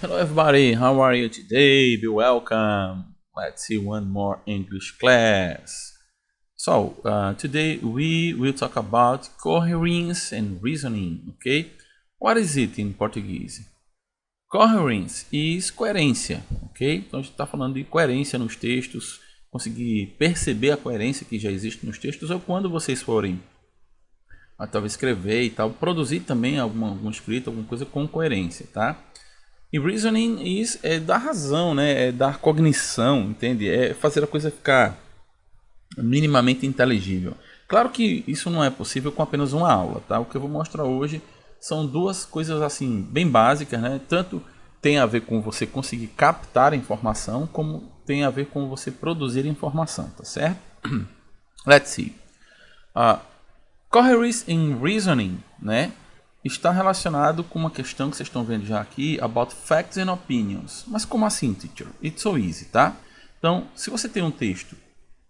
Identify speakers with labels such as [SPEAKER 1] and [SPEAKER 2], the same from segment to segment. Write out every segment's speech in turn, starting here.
[SPEAKER 1] Hello everybody, how are you today? Be welcome. Let's see one more English class. So, today we will talk about coherence and reasoning, okay? What is it in Portuguese? Coherence is coerência, ok? Então a gente está falando de coerência nos textos, conseguir perceber a coerência que já existe nos textos, ou quando vocês forem talvez escrever e tal, produzir também algum escrito, alguma coisa com coerência, tá? E reasoning é dar razão, né? É dar cognição, entende? É fazer a coisa ficar minimamente inteligível. Claro que isso não é possível com apenas uma aula, tá? O que eu vou mostrar hoje são duas coisas assim bem básicas, né? Tanto tem a ver com você conseguir captar a informação, como tem a ver com você produzir informação, tá certo? Let's see. Coherence in reasoning, né? Está relacionado com uma questão que vocês estão vendo já aqui, about facts and opinions. Mas como assim, teacher? It's so easy, tá? Então, se você tem um texto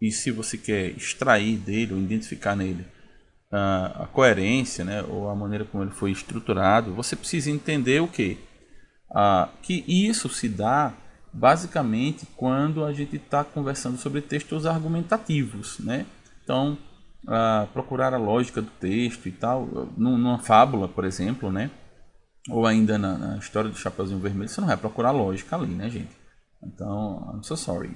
[SPEAKER 1] e se você quer extrair dele ou identificar nele a coerência, né, ou a maneira como ele foi estruturado, você precisa entender o quê? Que isso se dá basicamente quando a gente está conversando sobre textos argumentativos, né? Então, procurar a lógica do texto e tal, numa fábula, por exemplo, né? Ou ainda na história do Chapeuzinho Vermelho, você não vai procurar lógica ali, né, gente? Então, I'm so sorry.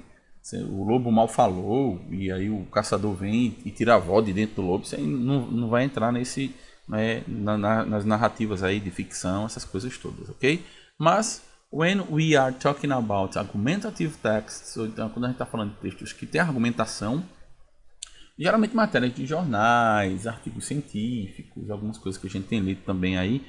[SPEAKER 1] O lobo mal falou e aí o caçador vem e tira a voz de dentro do lobo, você não vai entrar nesse, né, nas narrativas aí de ficção, essas coisas todas, ok? Mas when we are talking about argumentative texts, então quando a gente está falando de textos que tem argumentação, geralmente matérias de jornais, artigos científicos, algumas coisas que a gente tem lido também aí,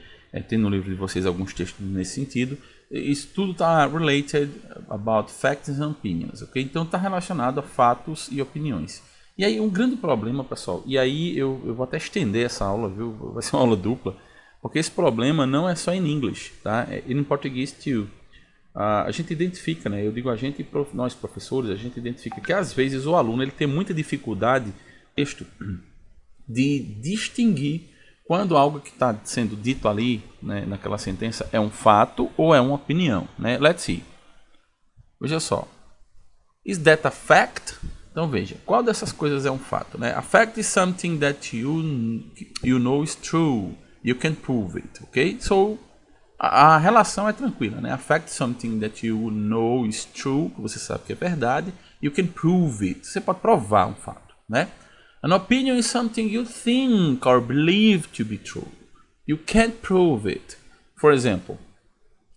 [SPEAKER 1] tem no livro de vocês alguns textos nesse sentido. Isso tudo está related about facts and opinions, ok? Então está relacionado a fatos e opiniões. E aí um grande problema, pessoal, e aí eu vou até estender essa aula, viu? Vai ser uma aula dupla, porque esse problema não é só em inglês, tá? É em português too. A gente identifica, né? Eu digo a gente, nós professores, a gente identifica que às vezes o aluno ele tem muita dificuldade de distinguir quando algo que está sendo dito ali, né, naquela sentença é um fato ou é uma opinião, né? Let's see. Veja só. Is that a fact? Então veja, qual dessas coisas é um fato, né? A fact is something that you know is true. You can prove it, ok? So a relação é tranquila, né? A fact is something that you know is true, que você sabe que é verdade. You can prove it. Você pode provar um fato, né? An opinion is something you think or believe to be true. You can't prove it. For example,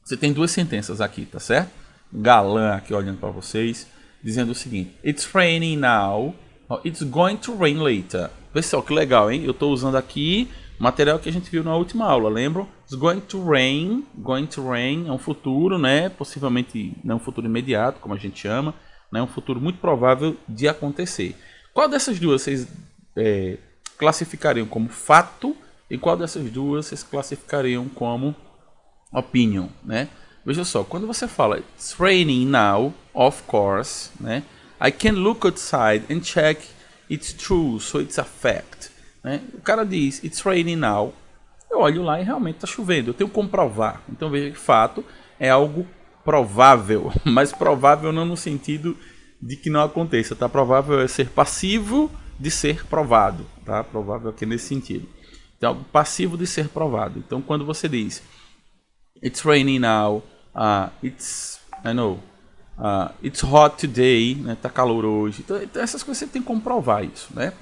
[SPEAKER 1] você tem duas sentenças aqui, tá certo? Galã aqui olhando para vocês, dizendo o seguinte: It's raining now. It's going to rain later. Pessoal, que legal, hein? Eu estou usando aqui material que a gente viu na última aula, lembram? It's going to rain. Going to rain é um futuro, né? Possivelmente não um futuro imediato, como a gente chama, né? Um futuro muito provável de acontecer. Qual dessas duas vocês classificariam como fato e qual dessas duas vocês classificariam como opinion, né? Veja só, quando você fala It's raining now, of course, né? I can look outside and check it's true, so it's a fact, né? O cara diz It's raining now, eu olho lá e realmente está chovendo, eu tenho como provar. Então veja que fato é algo provável, mas provável não no sentido de que não aconteça, tá? Provável é ser passivo de ser provado, tá? Provável aqui nesse sentido. Então, algo passivo de ser provado. Então, quando você diz It's raining now, it's hot today, né? Tá calor hoje. Então, essas coisas você tem como provar isso, né?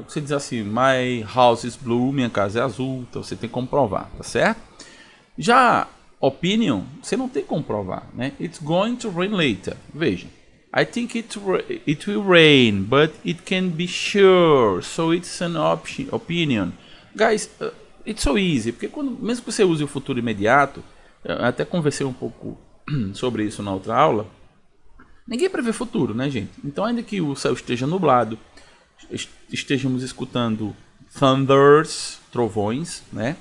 [SPEAKER 1] Você diz assim, my house is blue, minha casa é azul, então você tem como provar, tá certo? Já opinion, você não tem como provar, né? It's going to rain later. Veja. I think it will rain, but it can be sure, so it's an opinion. Guys, it's so easy, porque mesmo que você use o futuro imediato, eu até conversei um pouco sobre isso na outra aula, ninguém prevê futuro, né, gente? Então, ainda que o céu esteja nublado, estejamos escutando thunders, trovões, né?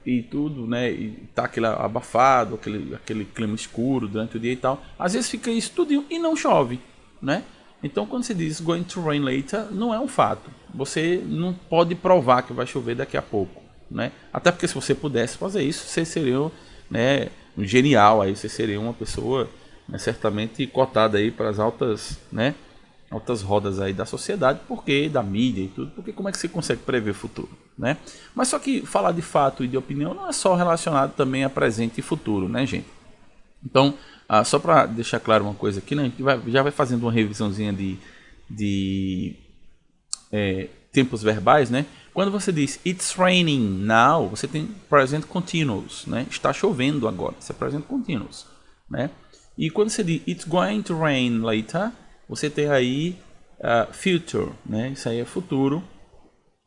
[SPEAKER 1] E tudo, né? E tá aquele abafado, aquele clima escuro durante o dia e tal. Às vezes fica isso tudo e não chove, né? Então, quando você diz going to rain later, não é um fato. Você não pode provar que vai chover daqui a pouco, né? Até porque se você pudesse fazer isso, você seria, né, genial, aí você seria uma pessoa, né, certamente cotada aí para as altas, né, altas rodas aí da sociedade, porque da mídia e tudo, porque como é que você consegue prever o futuro, né? Mas só que falar de fato e de opinião não é só relacionado também a presente e futuro, né, gente? Então, só para deixar claro uma coisa aqui, né, a gente já vai fazendo uma revisãozinha de tempos verbais, né? Quando você diz it's raining now, você tem present continuous, né? Está chovendo agora, isso é present continuous, né? E quando você diz it's going to rain later, você tem aí future, né? Isso aí é futuro.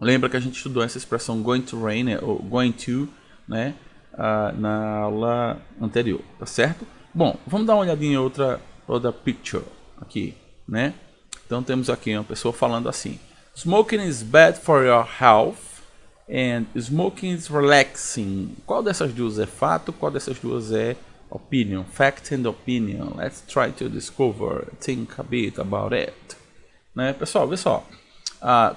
[SPEAKER 1] Lembra que a gente estudou essa expressão going to rain, né? Ou going to, né? Na aula anterior, tá certo? Bom, vamos dar uma olhadinha em outra picture aqui, né? Então temos aqui uma pessoa falando assim: smoking is bad for your health and smoking is relaxing. Qual dessas duas é fato? Qual dessas duas é opinion? Fact and opinion. Let's try to discover. Think a bit about it. Né? Pessoal, vê só.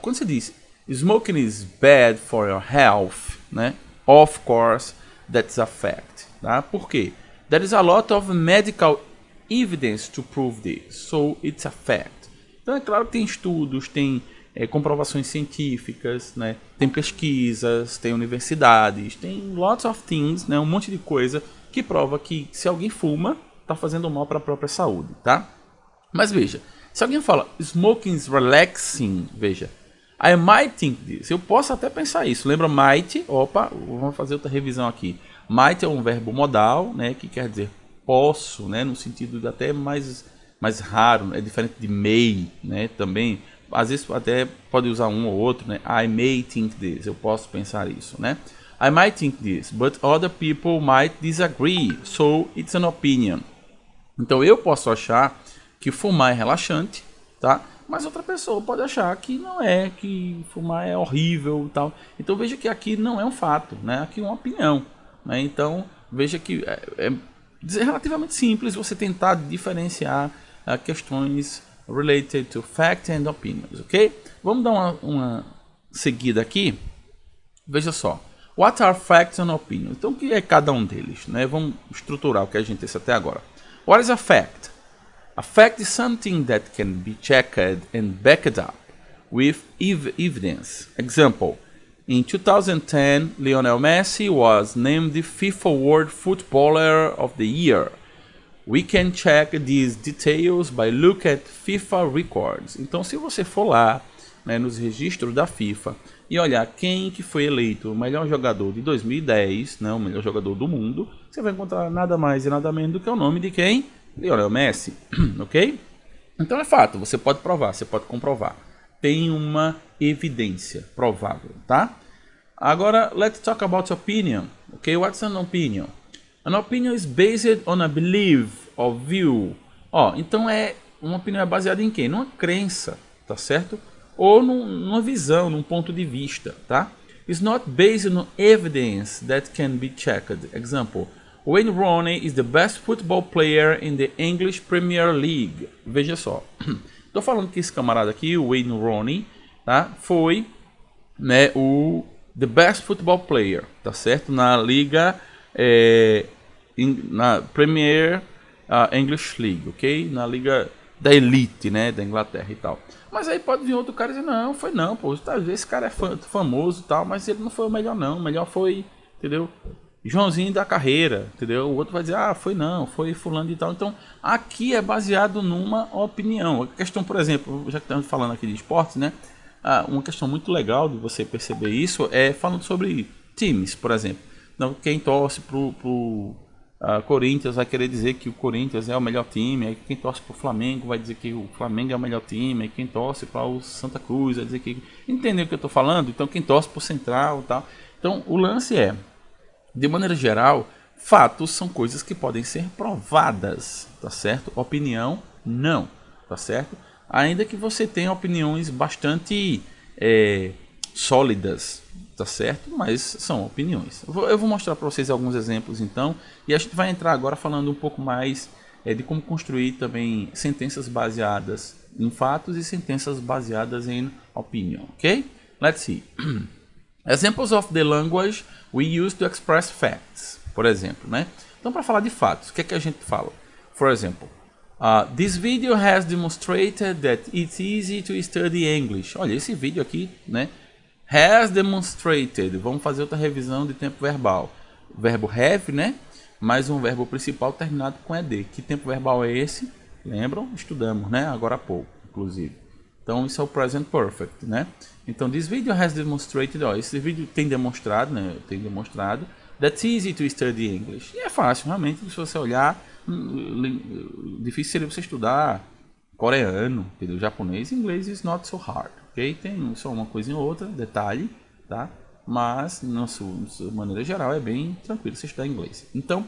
[SPEAKER 1] Quando você diz smoking is bad for your health, né? Of course, that's a fact. Tá? Por quê? There is a lot of medical evidence to prove this. So it's a fact. Então é claro que tem estudos, tem comprovações científicas, né? Tem pesquisas, tem universidades, tem lots of things, né? Um monte de coisa que prova que se alguém fuma, está fazendo mal para a própria saúde, tá? Mas veja, se alguém fala smoking is relaxing, veja, I might think this. Eu posso até pensar isso. Lembra might? Opa, vamos fazer outra revisão aqui. Might é um verbo modal, né? Que quer dizer posso, né? No sentido de até mais raro, é diferente de may, né? Também, às vezes até pode usar um ou outro, né? I may think this, eu posso pensar isso, né? I might think this, but other people might disagree, so it's an opinion. Então eu posso achar que fumar é relaxante, tá? Mas outra pessoa pode achar que não é, que fumar é horrível e tal. Então veja que aqui não é um fato, né? Aqui é uma opinião, né? Então veja que é relativamente simples você tentar diferenciar questões related to fact and opinions, ok? Vamos dar uma seguida aqui. Veja só. What are facts and opinions? Então o que é cada um deles, né? Vamos estruturar o que a gente fez até agora. What is a fact? A fact is something that can be checked and backed up with evidence. Example. In 2010, Lionel Messi was named the FIFA World Footballer of the Year. We can check these details by look at FIFA records. Então, se você for lá, né, nos registros da FIFA e olhar quem que foi eleito o melhor jogador de 2010, né, o melhor jogador do mundo, você vai encontrar nada mais e nada menos do que o nome de quem? Lionel Messi, ok? Então é fato, você pode provar, você pode comprovar. Tem uma evidência provável, tá? Agora, let's talk about opinion, ok? What's an opinion? An opinion is based on a belief or view. Então uma opinião é baseada em quê? Numa crença, tá certo? Ou numa visão, num ponto de vista, tá? It's not based on evidence that can be checked. Example, Wayne Rooney is the best football player in the English Premier League. Veja só. Tô falando que esse camarada aqui, o Wayne Rooney, tá? Foi, né, o the best football player, tá certo? Na liga na Premier English League, ok? Na liga da elite, né, da Inglaterra e tal. Mas aí pode vir outro cara e dizer, não, foi não, pô, esse cara é famoso e tal, mas ele não foi o melhor não, o melhor foi, entendeu? Joãozinho da carreira, entendeu? O outro vai dizer, foi não, foi fulano e tal. Então, aqui é baseado numa opinião. A questão, por exemplo, já que estamos falando aqui de esportes, né? Uma questão muito legal de você perceber isso é falando sobre times, por exemplo. Então, quem torce pro Corinthians vai querer dizer que o Corinthians é o melhor time, aí quem torce pro Flamengo vai dizer que o Flamengo é o melhor time, aí quem torce para o Santa Cruz vai dizer que... Entendeu o que eu estou falando? Então, quem torce pro Central e tal. Então, o lance é, de maneira geral, fatos são coisas que podem ser provadas, tá certo? Opinião, não, tá certo? Ainda que você tenha opiniões bastante sólidas, tá certo? Mas são opiniões. Eu vou mostrar para vocês alguns exemplos, então, e a gente vai entrar agora falando um pouco mais de como construir também sentenças baseadas em fatos e sentenças baseadas em opinion, ok? Let's see. Examples of the language we use to express facts. Por exemplo, né? Então, para falar de fatos, o que é que a gente fala? For example, this video has demonstrated that it's easy to study English. Olha, esse vídeo aqui, né? Has demonstrated. Vamos fazer outra revisão de tempo verbal. O verbo have, né? Mais um verbo principal terminado com ed. Que tempo verbal é esse? Lembram? Estudamos, né? Agora há pouco, inclusive. Então, isso é o present perfect, né? Então, this video has demonstrated. Ó, esse vídeo tem demonstrado, né? Tem demonstrado that's easy to study English. E é fácil, realmente, se você olhar, difícil seria você estudar coreano, entendeu? Japonês, inglês is not so hard, ok? Tem só uma coisa em outra, detalhe, tá? Mas, na sua maneira geral, é bem tranquilo você estudar inglês. Então,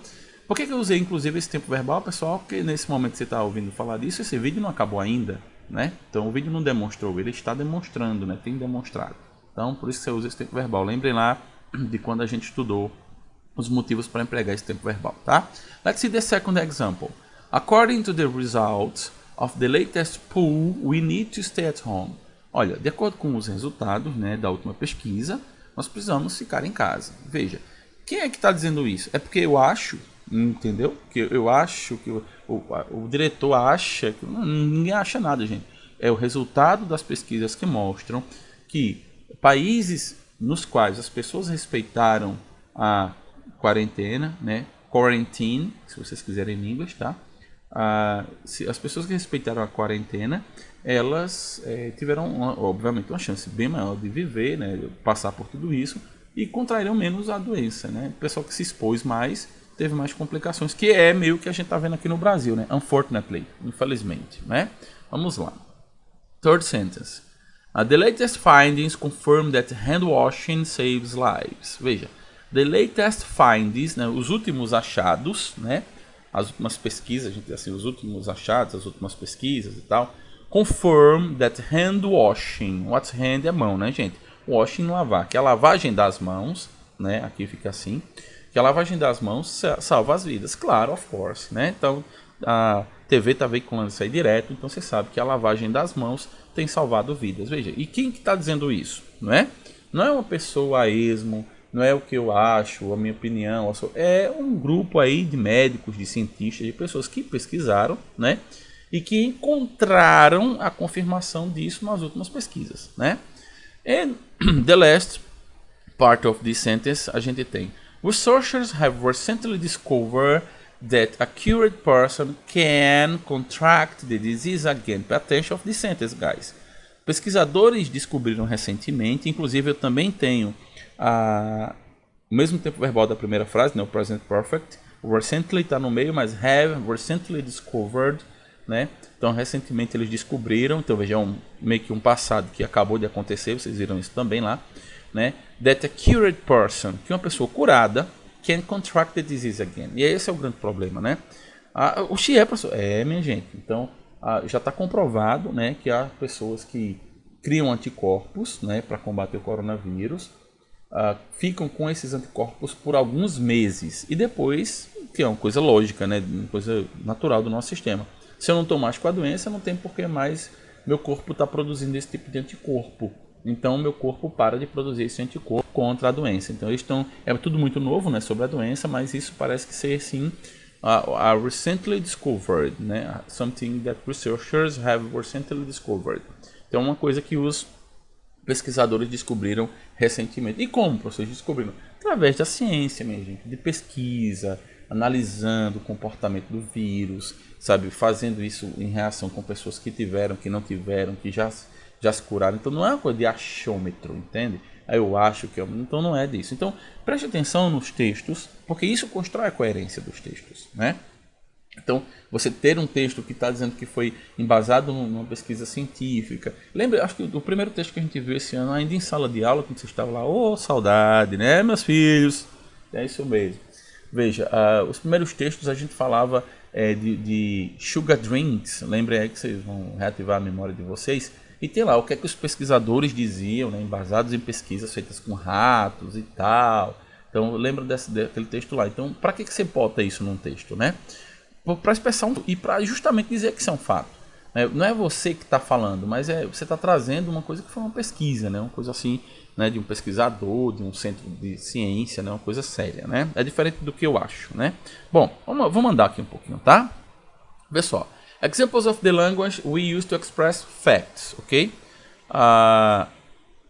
[SPEAKER 1] por que eu usei, inclusive, esse tempo verbal, pessoal? Porque nesse momento que você está ouvindo falar disso, esse vídeo não acabou ainda, né? Então, o vídeo não demonstrou, ele está demonstrando, né? Tem demonstrado. Então, por isso que você usa esse tempo verbal. Lembrem lá de quando a gente estudou os motivos para empregar esse tempo verbal, tá? Let's see the second example. According to the results of the latest poll, we need to stay at home. Olha, de acordo com os resultados, né, da última pesquisa, nós precisamos ficar em casa. Veja, quem é que está dizendo isso? É porque eu acho, entendeu? Que eu acho que o diretor acha que ninguém acha nada, gente. É o resultado das pesquisas que mostram que países nos quais as pessoas respeitaram a quarentena, né? Quarantine, se vocês quiserem em inglês, tá? Se as pessoas que respeitaram a quarentena, elas tiveram, obviamente, uma chance bem maior de viver, né? Passar por tudo isso e contraíram menos a doença, né? O pessoal que se expôs mais teve mais complicações, que é meio que a gente tá vendo aqui no Brasil, né? Unfortunately, infelizmente, né? Vamos lá. Third sentence. The latest findings confirm that hand washing saves lives. Veja. The latest findings, né, os últimos achados, né, as últimas pesquisas, gente, assim, os últimos achados, as últimas pesquisas e tal, confirm that hand washing, what's hand é mão, né, gente? Washing, lavar, que é a lavagem das mãos, né, aqui fica assim, que a lavagem das mãos salva as vidas, claro, of course, né? Então, a TV tá veiculando isso aí direto, então você sabe que a lavagem das mãos tem salvado vidas. Veja, e quem que tá dizendo isso, não é? Não é uma pessoa a esmo, não é o que eu acho, a minha opinião, é um grupo aí de médicos, de cientistas, de pessoas que pesquisaram, né? E que encontraram a confirmação disso nas últimas pesquisas, né? And the last part of this sentence a gente tem: researchers have recently discovered that a cured person can contract the disease again. Pay attention of this sentence, guys. Pesquisadores descobriram recentemente, inclusive eu também tenho o mesmo tempo verbal da primeira frase, né, o present perfect. O recently está no meio, mas have recently discovered, né? Então recentemente eles descobriram, então veja, meio que um passado que acabou de acontecer, vocês viram isso também lá, né? That a cured person, que uma pessoa curada, can contract the disease again. E esse é o grande problema, né? O Xi é, professor? É, minha gente. Então já está comprovado, né, que há pessoas que criam anticorpos, né, para combater o coronavírus. Ficam com esses anticorpos por alguns meses e depois, que é uma coisa lógica, né, uma coisa natural do nosso sistema. Se eu não estou mais com a doença, não tem por que mais meu corpo estar produzindo esse tipo de anticorpo. Então, meu corpo para de produzir esse anticorpo contra a doença. Então, é tudo muito novo, né, sobre a doença, mas isso parece que ser, sim, a recently discovered, né, something that researchers have recently discovered. Então, uma coisa que os pesquisadores descobriram recentemente. E como, professores, descobriram? Através da ciência, minha gente, de pesquisa, analisando o comportamento do vírus, sabe, fazendo isso em reação com pessoas que tiveram, que não tiveram, que já se curaram. Então não é uma coisa de achômetro, entende? Aí eu acho que então não é disso. Então preste atenção nos textos, porque isso constrói a coerência dos textos, né? Então, você ter um texto que está dizendo que foi embasado numa pesquisa científica. Lembra, acho que o primeiro texto que a gente viu esse ano, ainda em sala de aula, quando você estava lá, saudade, né, meus filhos? É isso mesmo. Veja, os primeiros textos a gente falava de sugar drinks. Lembrem aí que vocês vão reativar a memória de vocês. E tem lá o que é que os pesquisadores diziam, né, embasados em pesquisas feitas com ratos e tal. Então, lembra daquele texto lá. Então, para que você bota isso num texto, né? Para expressar e para justamente dizer que isso é um fato. Não é você que está falando, mas você está trazendo uma coisa que foi uma pesquisa, né? Uma coisa assim, né? De um pesquisador, de um centro de ciência, né? Uma coisa séria, né? É diferente do que eu acho, né? Bom, vamos andar aqui um pouquinho, tá? Vê só. Examples of the language we use to express facts, ok?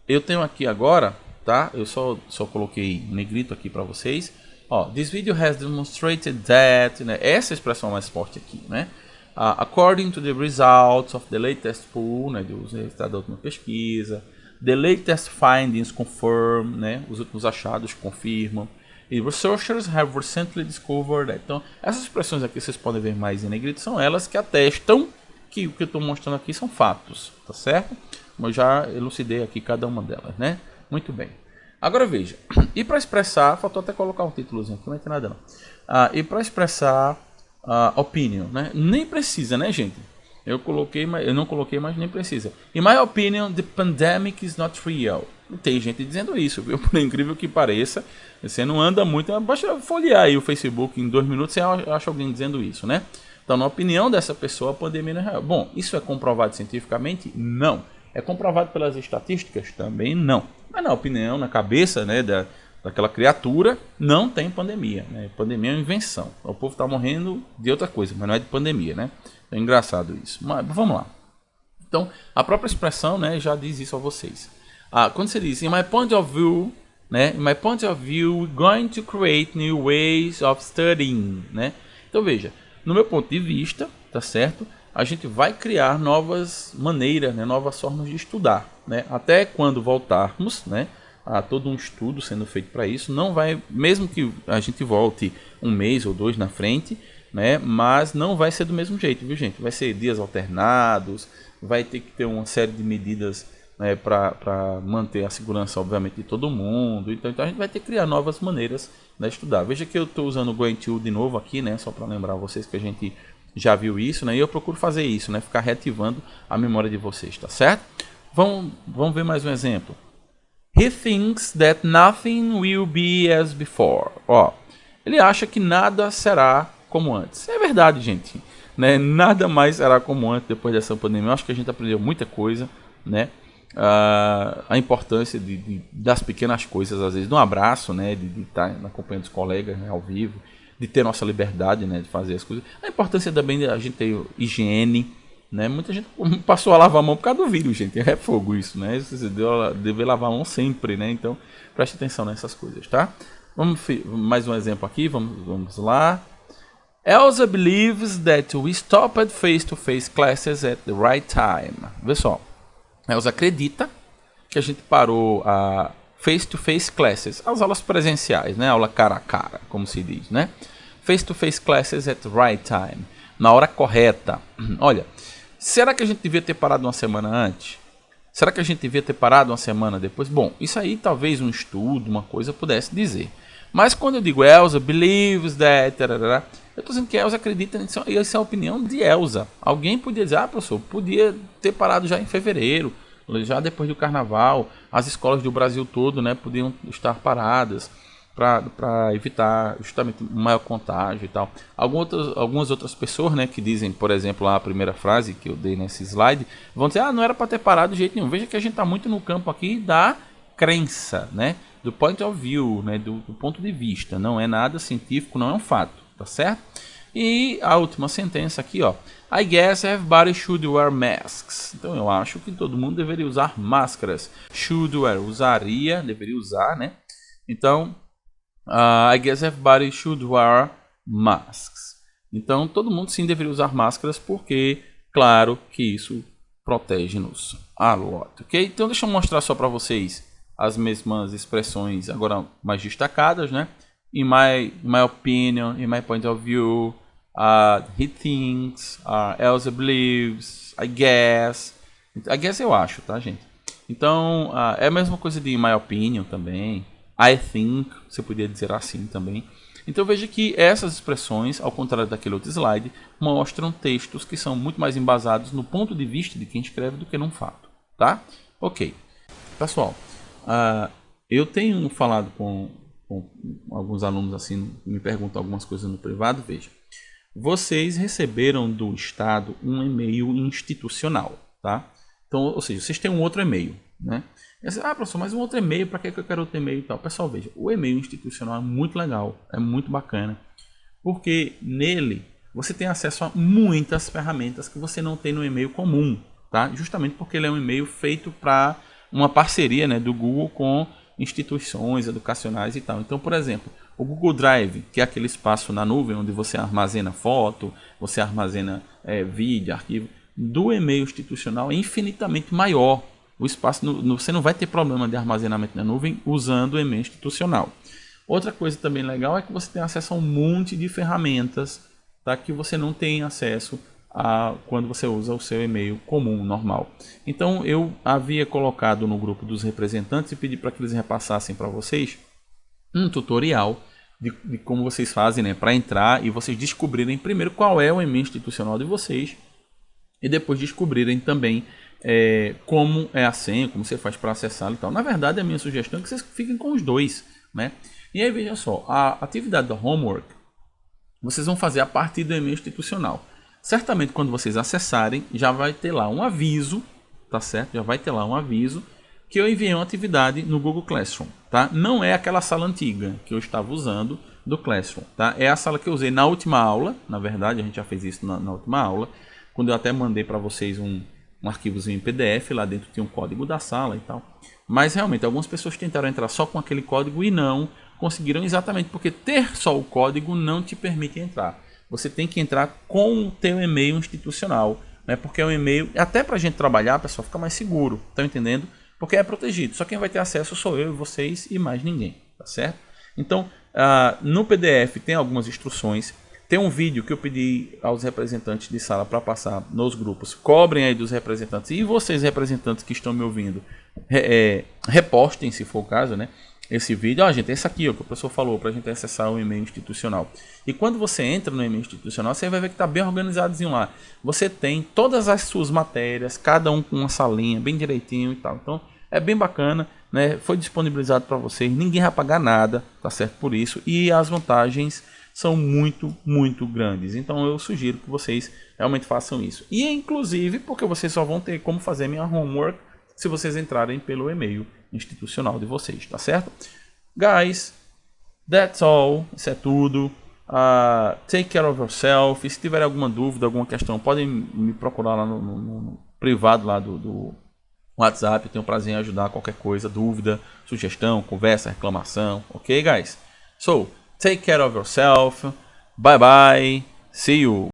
[SPEAKER 1] Eu tenho aqui agora, tá? Eu só coloquei negrito aqui para vocês. Ó, this video has demonstrated that, né? Essa expressão mais forte aqui, né? According to the results of the latest poll, né? Dos resultados da última pesquisa, the latest findings confirm, né? Os últimos achados confirmam. E researchers have recently discovered that. Então, essas expressões aqui vocês podem ver mais em negrito, são elas que atestam que o que eu estou mostrando aqui são fatos, tá certo? Eu já elucidei aqui cada uma delas, né? Muito bem. Agora veja, e para expressar, faltou até colocar um títulozinho aqui, não tem nada não. E para expressar opinion, né? Nem precisa, né, gente? Eu não coloquei, mas nem precisa. In my opinion, the pandemic is not real. Tem gente dizendo isso, viu? Por incrível que pareça, você não anda muito, basta folhear aí o Facebook em 2 minutos, você acha alguém dizendo isso, né? Então, na opinião dessa pessoa, a pandemia não é real. Bom, isso é comprovado cientificamente? Não. É comprovado pelas estatísticas? Também não. Mas na opinião, na cabeça, né, daquela criatura, não tem pandemia, né? Pandemia é uma invenção. O povo está morrendo de outra coisa, mas não é de pandemia, né? É engraçado isso. Mas vamos lá. Então, a própria expressão, né, já diz isso a vocês. Quando você diz, in my point of view, né, in my point of view, we're going to create new ways of studying, né? Então veja, no meu ponto de vista, tá certo? A gente vai criar novas maneiras, né, novas formas de estudar, né? Até quando voltarmos, né, a todo um estudo sendo feito para isso, não vai, mesmo que a gente volte 1 mês ou 2 na frente, né, mas não vai ser do mesmo jeito, viu, gente? Vai ser dias alternados, vai ter que ter uma série de medidas, né, para manter a segurança, obviamente, de todo mundo. Então a gente vai ter que criar novas maneiras de estudar. Veja que eu estou usando o Going to de novo aqui, né, só para lembrar vocês que a gente já viu isso, né, e eu procuro fazer isso, né, ficar reativando a memória de vocês, tá certo? Vamos ver mais um exemplo. He thinks that nothing will be as before. Ó, ele acha que nada será como antes. É verdade, gente, né? Nada mais será como antes depois dessa pandemia. Eu acho que a gente aprendeu muita coisa, né? A importância das pequenas coisas, às vezes, de um abraço, né? De estar na companhia dos colegas, né, ao vivo, de ter nossa liberdade, né, de fazer as coisas. A importância também de a gente ter higiene, né? Muita gente passou a lavar a mão por causa do vírus, gente. É fogo isso, né? Você deve lavar a mão sempre, né? Então, preste atenção nessas coisas, tá? Vamos mais um exemplo aqui, vamos lá. Elsa believes that we stopped face-to-face classes at the right time. Vê só. Elsa acredita que a gente parou a face-to-face classes, as aulas presenciais, né? Aula cara a cara, como se diz, né? Face-to-face classes at the right time. Na hora correta. Olha, será que a gente devia ter parado uma semana antes? Será que a gente devia ter parado uma semana depois? Bom, isso aí talvez um estudo, uma coisa pudesse dizer. Mas quando eu digo Elsa believes that, eu estou dizendo que Elsa acredita nisso, e essa é a opinião de Elsa. Alguém podia dizer, professor, podia ter parado já em fevereiro, já depois do carnaval, as escolas do Brasil todo, né, podiam estar paradas para evitar justamente um maior contágio e tal. Algumas outras pessoas, né, que dizem, por exemplo, lá a primeira frase que eu dei nesse slide, vão dizer, não era para ter parado de jeito nenhum. Veja que a gente está muito no campo aqui da crença, né, do point of view, né, do ponto de vista. Não é nada científico, não é um fato, tá certo? E a última sentença aqui, ó. I guess everybody should wear masks. Então eu acho que todo mundo deveria usar máscaras. Should wear, usaria, deveria usar, né? Então, I guess everybody should wear masks. Então todo mundo sim deveria usar máscaras porque, claro, que isso protege-nos a lot, ok? Então deixa eu mostrar só para vocês as mesmas expressões agora mais destacadas, né? In my opinion, in my point of view, he thinks, Elsa believes, I guess eu acho, tá, gente? Então, é a mesma coisa de in my opinion também, I think, você podia dizer assim também. Então veja que essas expressões, ao contrário daquele outro slide, mostram textos que são muito mais embasados no ponto de vista de quem escreve do que num fato, tá? Ok. Pessoal, eu tenho falado com alguns alunos assim, me perguntam algumas coisas no privado, veja. vocês receberam do Estado um e-mail institucional, tá? Então, ou seja, vocês têm um outro e-mail, né? Professor, mas um outro e-mail, para que eu quero outro e-mail e tal? Pessoal, veja, o e-mail institucional é muito legal, é muito bacana, porque nele você tem acesso a muitas ferramentas que você não tem no e-mail comum, tá? Justamente porque ele é um e-mail feito para uma parceria, né, do Google com instituições educacionais e tal. Então, por exemplo, o Google Drive, que é aquele espaço na nuvem onde você armazena foto, você armazena vídeo, arquivo, do e-mail institucional é infinitamente maior. O espaço, você não vai ter problema de armazenamento na nuvem usando o e-mail institucional. Outra coisa também legal é que você tem acesso a um monte de ferramentas, tá, que você não tem acesso a quando você usa o seu e-mail comum, normal. Então eu havia colocado no grupo dos representantes e pedi para que eles repassassem para vocês um tutorial de como vocês fazem, né, para entrar e vocês descobrirem primeiro qual é o e-mail institucional de vocês e depois descobrirem também como é a senha, como você faz para acessá-lo e tal. Na verdade, a minha sugestão é que vocês fiquem com os dois, né? E aí, veja só, a atividade do homework, vocês vão fazer a partir do e-mail institucional. Certamente, quando vocês acessarem, já vai ter lá um aviso, tá certo? Já vai ter lá um aviso que eu enviei uma atividade no Google Classroom, tá? Não é aquela sala antiga que eu estava usando do Classroom, tá? É a sala que eu usei na última aula, na verdade, a gente já fez isso na última aula, quando eu até mandei para vocês um arquivozinho em PDF, lá dentro tinha um código da sala e tal. Mas realmente, algumas pessoas tentaram entrar só com aquele código e não conseguiram, exatamente porque ter só o código não te permite entrar. Você tem que entrar com o teu e-mail institucional, né? Porque é um e-mail, até para a gente trabalhar, pessoal, fica mais seguro, tá entendendo? Porque é protegido, só quem vai ter acesso sou eu e vocês e mais ninguém, tá certo? Então, no PDF tem algumas instruções. Tem um vídeo que eu pedi aos representantes de sala para passar nos grupos. Cobrem aí dos representantes. E vocês, representantes que estão me ouvindo, repostem, se for o caso, né? Esse vídeo. Gente, esse aqui, ó, que o professor falou, para a gente acessar o e-mail institucional. E quando você entra no e-mail institucional, você vai ver que está bem organizadozinho lá. Você tem todas as suas matérias, cada um com uma salinha, bem direitinho e tal. Então, é bem bacana, né? Foi disponibilizado para vocês. Ninguém vai pagar nada, tá certo? Por isso. E as vantagens são muito, muito grandes. Então eu sugiro que vocês realmente façam isso. E inclusive porque vocês só vão ter como fazer minha homework se vocês entrarem pelo e-mail institucional de vocês, tá certo? Guys, that's all. Isso é tudo. Take care of yourself. Se tiver alguma dúvida, alguma questão, podem me procurar lá no privado lá do WhatsApp. Eu tenho prazer em ajudar qualquer coisa, dúvida, sugestão, conversa, reclamação. Ok, guys? So, take care of yourself. Bye bye. See you.